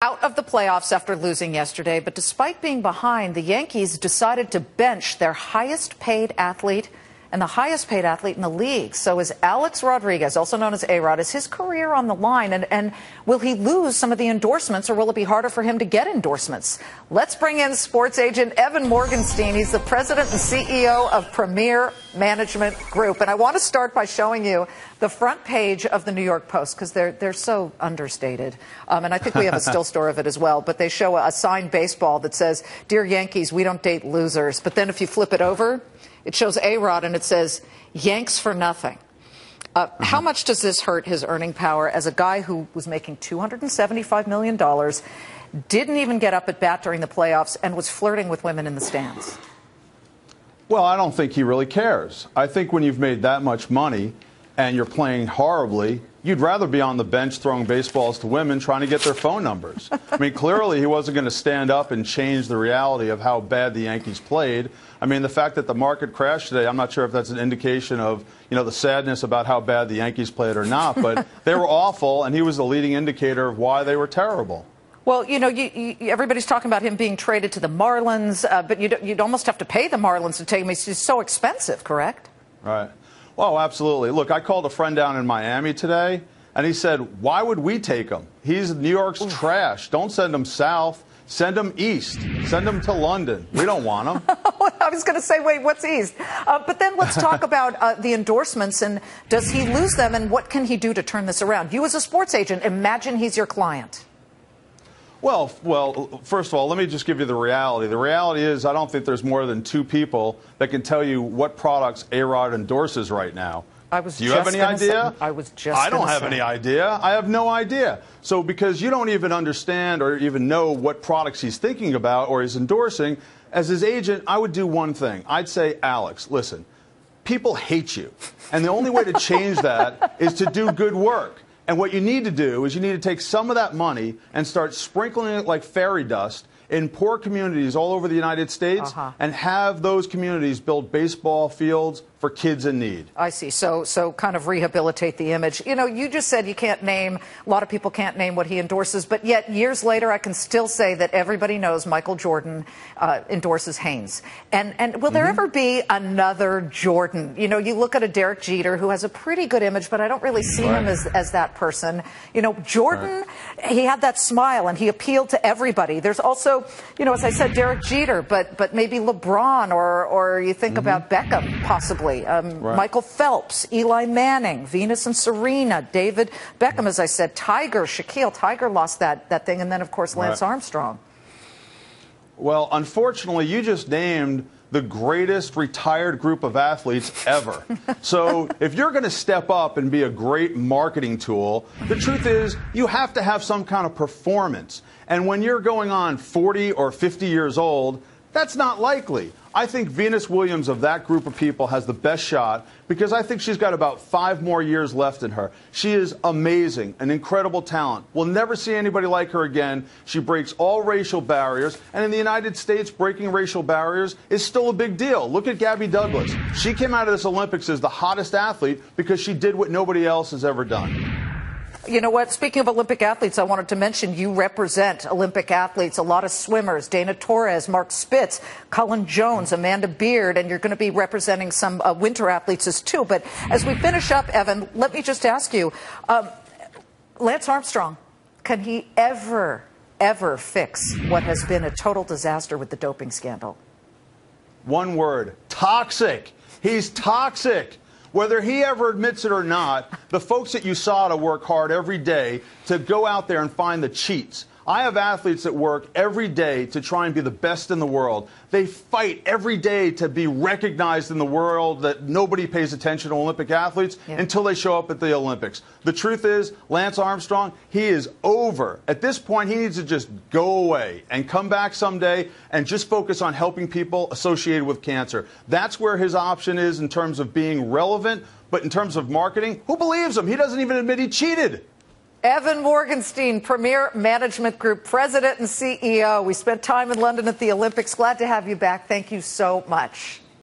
Out of the playoffs after losing yesterday, but despite being behind, the Yankees decided to bench their highest paid athlete and the highest paid athlete in the league. So is Alex Rodriguez, also known as A-Rod, is his career on the line? And will he lose some of the endorsements, or will it be harder for him to get endorsements? Let's bring in sports agent Evan Morgenstein. He's the president and CEO of Premier Management Group. And I want to start by showing you the front page of the New York Post, because they're so understated. And I think we have a still story of it as well. But they show a signed baseball that says, "Dear Yankees, we don't date losers." But then if you flip it over, it shows A-Rod and it says, "Yanks for nothing." How much does this hurt his earning power as a guy who was making $275 million, didn't even get up at bat during the playoffs, and was flirting with women in the stands? Well, I don't think he really cares. I think when you've made that much money and you're playing horribly, you'd rather be on the bench throwing baseballs to women trying to get their phone numbers. I mean, clearly he wasn't going to stand up and change the reality of how bad the Yankees played. I mean, the fact that the market crashed today, I'm not sure if that's an indication of, the sadness about how bad the Yankees played or not, but they were awful, and he was the leading indicator of why they were terrible. Well, everybody's talking about him being traded to the Marlins, but you'd almost have to pay the Marlins to take him. He's so expensive, correct? Right. Well, absolutely. Look, I called a friend down in Miami today, and he said, "Why would we take him? He's New York's trash. Don't send him south. Send him east. Send him to London. We don't want him." I was going to say, wait, what's east? But then let's talk about the endorsements, and does he lose them, and what can he do to turn this around? You as a sports agent, imagine he's your client. Well, first of all, let me just give you the reality. The reality is I don't think there's more than two people that can tell you what products A-Rod endorses right now. Do you have any idea? I don't have any idea. I have no idea. So because you don't even understand or even know what products he's thinking about or is endorsing, as his agent, I would do one thing. I'd say, "Alex, listen, people hate you. And the only way to change that is to do good work. And what you need to do is you need to take some of that money and start sprinkling it like fairy dust in poor communities all over the United States and have those communities build baseball fields for kids in need." I see. So kind of rehabilitate the image. You just said you can't name, a lot of people can't name what he endorses, but yet years later I can still say that everybody knows Michael Jordan endorses Hanes. And will there ever be another Jordan? You look at a Derek Jeter who has a pretty good image, but I don't really see him as that person. Jordan, he had that smile and he appealed to everybody. There's also, as I said, Derek Jeter, but maybe LeBron or you think about Beckham possibly. Michael Phelps, Eli Manning, Venus and Serena, David Beckham, as I said, Tiger, Shaquille. Tiger lost that thing, and then, of course, Lance Armstrong. Well, unfortunately, you just named the greatest retired group of athletes ever. So if you're going to step up and be a great marketing tool, the truth is you have to have some kind of performance. And when you're going on 40 or 50 years old, that's not likely. I think Venus Williams of that group of people has the best shot because I think she's got about 5 more years left in her. She is amazing, an incredible talent. We'll never see anybody like her again. She breaks all racial barriers, and in the United States, breaking racial barriers is still a big deal. Look at Gabby Douglas. She came out of this Olympics as the hottest athlete because she did what nobody else has ever done. You know what? Speaking of Olympic athletes, I wanted to mention you represent Olympic athletes, a lot of swimmers, Dana Torres, Mark Spitz, Cullen Jones, Amanda Beard, and you're going to be representing some winter athletes as too. But as we finish up, Evan, let me just ask you, Lance Armstrong, can he ever fix what has been a total disaster with the doping scandal? One word: toxic. He's toxic. Whether he ever admits it or not, the folks that you saw to work hard every day to go out there and find the cheats. I have athletes that work every day to try and be the best in the world. They fight every day to be recognized in the world that nobody pays attention to Olympic athletes until they show up at the Olympics. The truth is, Lance Armstrong, he is over. At this point, he needs to just go away and come back someday and just focus on helping people associated with cancer. That's where his option is in terms of being relevant, but in terms of marketing, who believes him? He doesn't even admit he cheated. Evan Morgenstein, Premier Management Group President and CEO. We spent time in London at the Olympics. Glad to have you back. Thank you so much.